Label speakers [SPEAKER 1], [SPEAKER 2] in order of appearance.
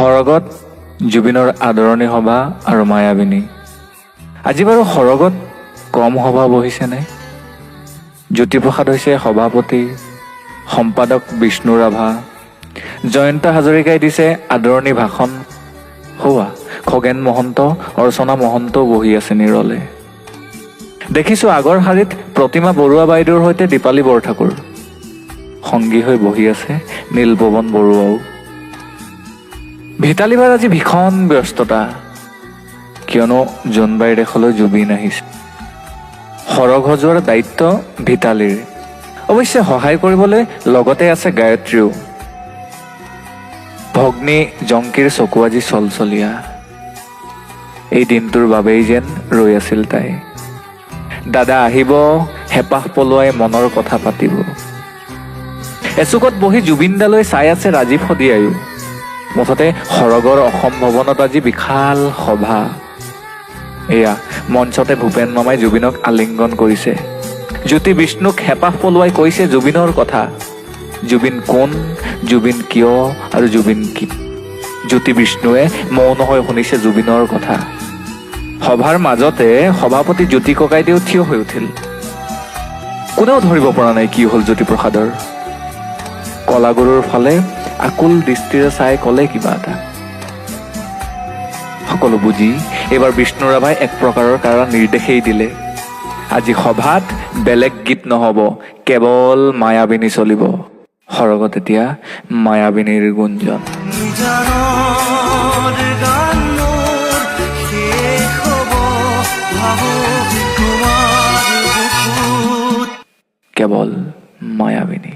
[SPEAKER 1] সৰগত জুবিনৰ আদৰণি সভা আৰু মায়াবিনী। আজি বাৰু সৰগত কম সভা বহিছেনে? জ্যোতিপ্ৰসাদ হৈছে সভাপতি, সম্পাদক বিষ্ণু ৰাভা, জয়ন্ত হাজৰিকাই দিছে আদৰণি ভাষণ। হোৱা খগেন মহন্ত, অৰ্চনা মহন্তও বহি আছে নিৰলে। দেখিছোঁ আগৰ শাৰীত প্ৰতিমা বৰুৱা বাইদেউৰ সৈতে দীপালী বৰঠাকুৰ, সংগী হৈ বহি আছে নীলপৱন বৰুৱাও। ভিতালীবাৰ আজি ভীষণ ব্যস্ততা, কিয়নো জোনবাইৰ দেশলৈ জুবিন আহিছে। সৰগ সজোৱাৰ দায়িত্ব ভিতালীৰ। অৱশ্যে সহায় কৰিবলৈ লগতে আছে গায়ত্ৰীও। ভগ্নী জংকীৰ চকু আজি চলচলীয়া। এই দিনটোৰ বাবেই যেন ৰৈ আছিল তাই। দাদা আহিব, হেঁপাহ পলোৱাই মনৰ কথা পাতিব। এচুকত বহি জুবিনদালৈ চাই আছে ৰাজীৱ শদিয়ায়ো। মুঠতে সৰগৰ অসম ভৱনত আজি বিশাল সভা। এয়া মঞ্চতে ভূপেন মামাই জুবিনক আলিংগন কৰিছে। জ্যোতি বিষ্ণুক হেঁপাহ পলোৱাই কৈছে জুবিনৰ কথা। জুবিন কোন, জুবিন কিয় আৰু জুবিন কি। জ্যোতি বিষ্ণুৱে মৌন হৈ শুনিছে জুবিনৰ কথা। সভাৰ মাজতে সভাপতি জ্যোতি ককাইদেউ থিয় হৈ উঠিল। কোনেও ধৰিব পৰা নাই কি হ'ল জ্যোতিপ্ৰসাদৰ। কলাগুৰুৰ ফালে আকুল দৃষ্টিৰে চাই ক'লে কিবা এটা। সকলো বুজি এইবাৰ বিষ্ণু ৰাভাই এক প্ৰকাৰৰ কাৰা নিৰ্দেশেই দিলে। আজি সভাত বেলেগ গীত নহ'ব, কেৱল মায়াবিনী চলিব। সৰগত এতিয়া মায়াবিনীৰ গুঞ্জন। কেৱল মায়াবিনী।